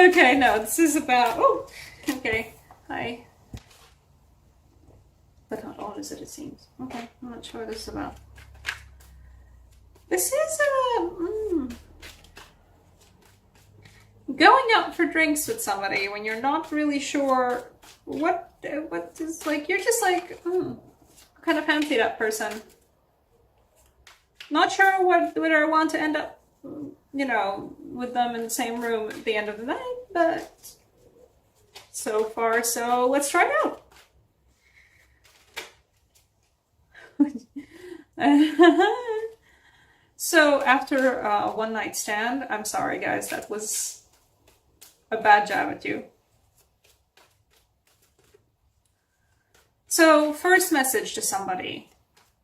Okay, no, this is about... Oh, okay. Hi. But not all as it seems. Okay, I'm not sure what this is about. This is going out for drinks with somebody when you're not really sure what is like. You're just like, I kind of fancy that person. Not sure whether I want to end up, you know, with them in the same room at the end of the night, but so far, so let's try it out. So after a one night stand, I'm sorry guys, that was a bad jab at you. So first message to somebody.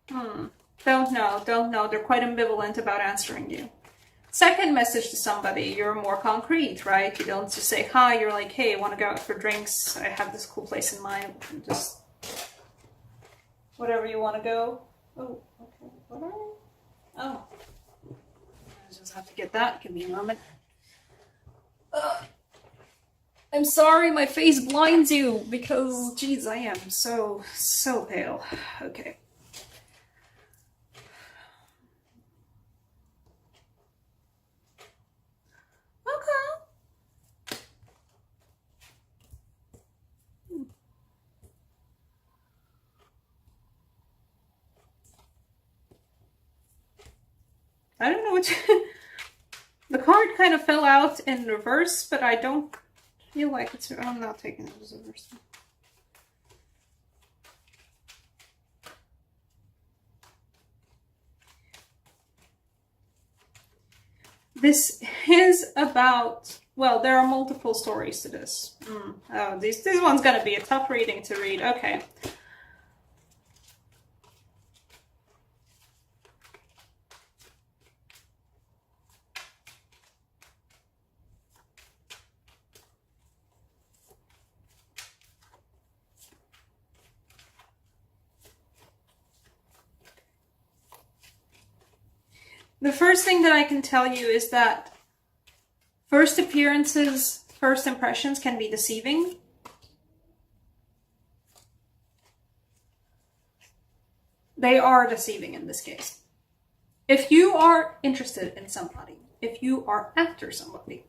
Don't know. They're quite ambivalent about answering you. Second message to somebody, you're more concrete, right? You don't just say hi, you're like, hey, I want to go out for drinks. I have this cool place in mind. Just whatever you want to go. Oh, okay. What are you? Oh. I just have to get that. Give me a moment. I'm sorry my face blinds you because, geez, I am so pale. Okay. I don't know what the card kind of fell out in reverse, but I don't feel like it's... I'm not taking it as a reverse. This is about... Well, there are multiple stories to this. Oh, this one's going to be a tough reading to read. Okay. The first thing that I can tell you is that first appearances, first impressions can be deceiving. They are deceiving in this case. If you are interested in somebody, if you are after somebody,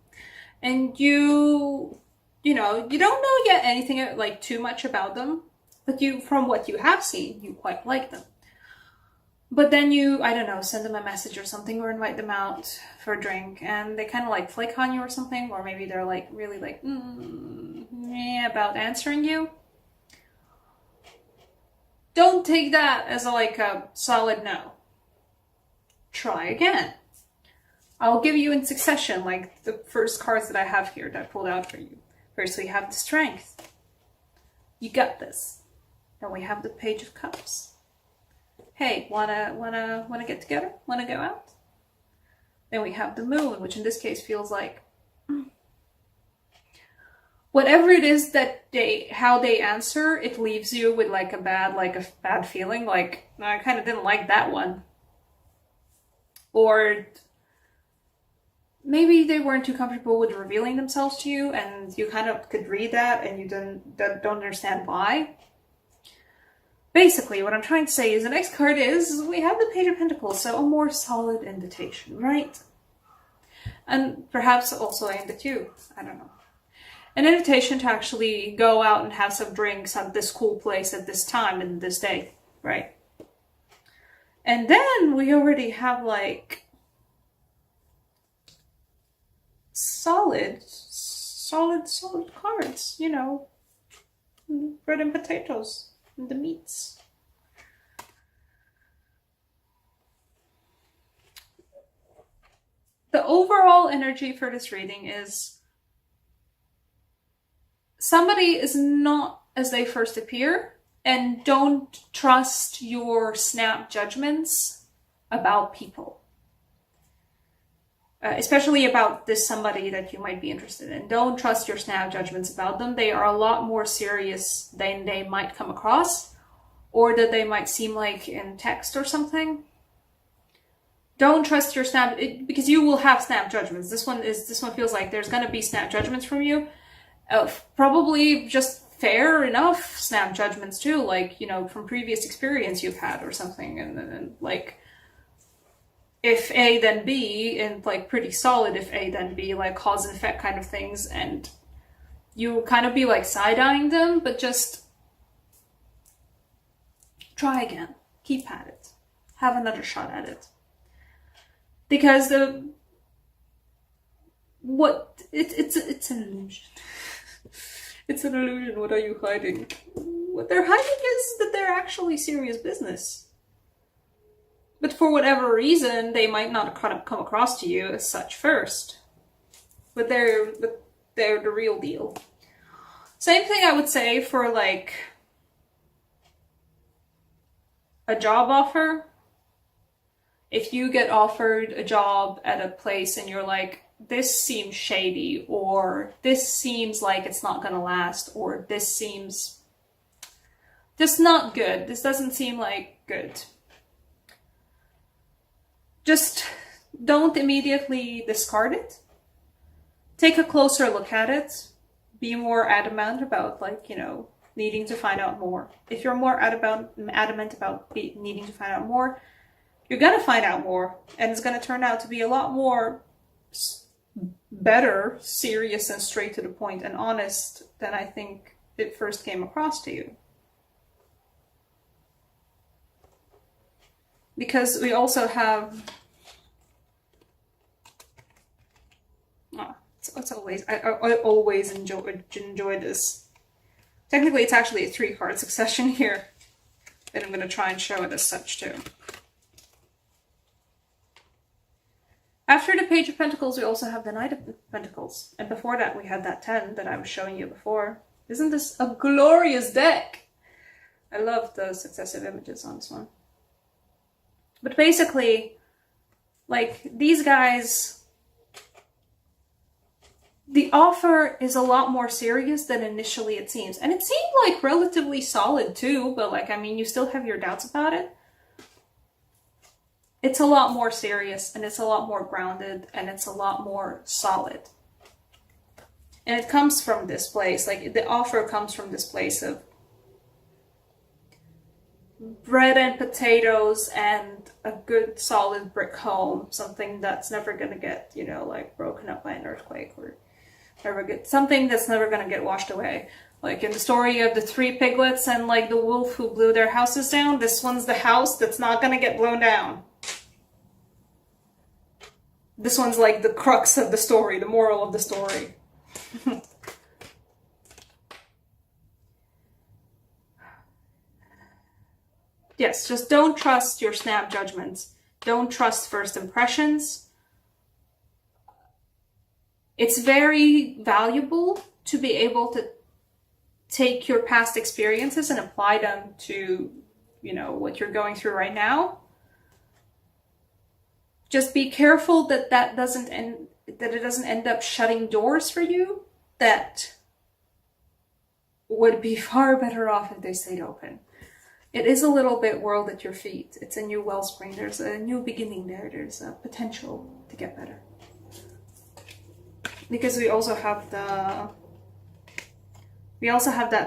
and you don't know yet anything like too much about them, but from what you have seen, you quite like them. But then you, I don't know, send them a message or something or invite them out for a drink and they kind of like flake on you or something, or maybe they're like really like, about answering you. Don't take that as a solid no. Try again. I'll give you in succession, like the first cards that I have here that I pulled out for you. First we have the Strength. You got this. Then we have the Page of Cups. Hey, wanna get together? Wanna go out? Then we have the Moon, which in this case feels like whatever it is that how they answer, it leaves you with a bad feeling. Like, I kind of didn't like that one. Or maybe they weren't too comfortable with revealing themselves to you, and you kind of could read that, and you don't understand why. Basically, what I'm trying to say is the next card is, we have the Page of Pentacles, so a more solid invitation, right? And perhaps also aimed at you, I don't know. An invitation to actually go out and have some drinks at this cool place at this time and this day, right? And then we already have solid cards, bread and potatoes. The meats. The overall energy for this reading is somebody is not as they first appear, and don't trust your snap judgments about people. Especially about this somebody that you might be interested in. Don't trust your snap judgments about them. They are a lot more serious than they might come across, or that they might seem like in text or something. don't trust your snap, because you will have snap judgments. This one feels like there's going to be snap judgments from you. Probably just fair enough snap judgments too, like, from previous experience you've had or something, and like, if A then B, and like pretty solid if A then B, like cause and effect kind of things, and you kind of be like side-eyeing them, but just try again, keep at it, have another shot at it. Because it's an illusion. It's an illusion. What are you hiding? What they're hiding is that they're actually serious business. But for whatever reason, they might not come across to you as such first. But they're the real deal. Same thing I would say for like a job offer. If you get offered a job at a place and you're like, this seems shady, or this seems like it's not gonna last, or this seems just not good, this doesn't seem like good, just don't immediately discard it. Take a closer look at it. Be more adamant about, like, needing to find out more. If you're more adamant about needing to find out more, you're gonna find out more, and it's gonna turn out to be a lot more better, serious, and straight to the point and honest than I think it first came across to you. Because we also have it's always I always enjoy this. Technically it's actually a 3-card succession here, and I'm going to try and show it as such too. After the Page of Pentacles, we also have the Knight of Pentacles. And before that, we had that 10 that I was showing you before. Isn't this a glorious deck? I love the successive images on this one. But basically, like, these guys, the offer is a lot more serious than initially it seems. And it seemed like relatively solid too, but like, I mean, you still have your doubts about it. It's a lot more serious, and it's a lot more grounded, and it's a lot more solid. And it comes from this place, like the offer comes from this place of bread and potatoes and a good solid brick home, something that's never going to get, like broken up by an earthquake, or something that's never going to get washed away. Like in the story of the 3 piglets and like the wolf who blew their houses down, this one's the house that's not going to get blown down. This one's like the crux of the story, the moral of the story. Yes, just don't trust your snap judgments. Don't trust first impressions. It's very valuable to be able to take your past experiences and apply them to, what you're going through right now. Just be careful that it doesn't end up shutting doors for you that would be far better off if they stayed open. It is a little bit world at your feet. It's a new wellspring. There's a new beginning there. There's a potential to get better. Because we also have that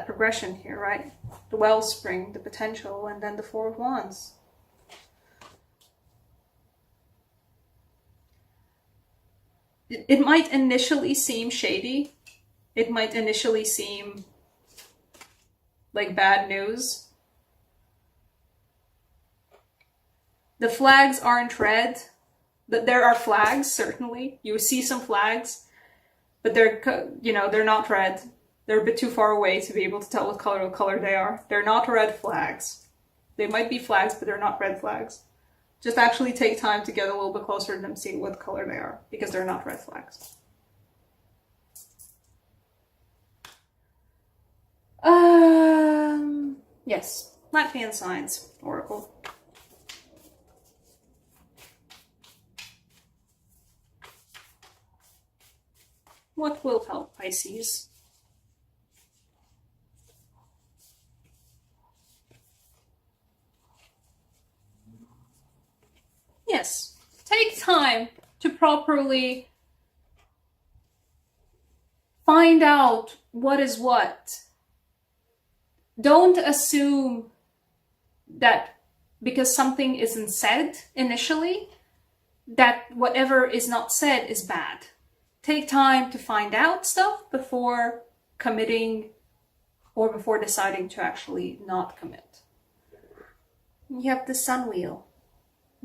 progression here, right? The wellspring, the potential, and then the 4 of Wands. It might initially seem shady. It might initially seem like bad news. The flags aren't red. There are flags, certainly. You see some flags, but they're not red. They're a bit too far away to be able to tell what color they are. They're not red flags. They might be flags, but they're not red flags. Just actually take time to get a little bit closer to them, see what color they are, because they're not red flags. Yes, Latvian signs, Oracle. What will help Pisces? Yes, Take time to properly find out what is what. Don't assume that because something isn't said initially, that whatever is not said is bad. Take time to find out stuff before committing or before deciding to actually not commit. You have the sun wheel.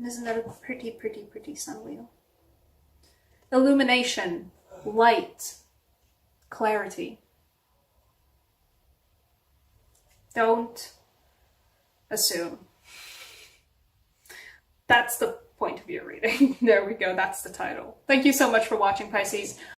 Isn't that a pretty, pretty, pretty sun wheel? Illumination, light, clarity. Don't assume. That's the point of your reading. There we go. That's the title. Thank you so much for watching, Pisces.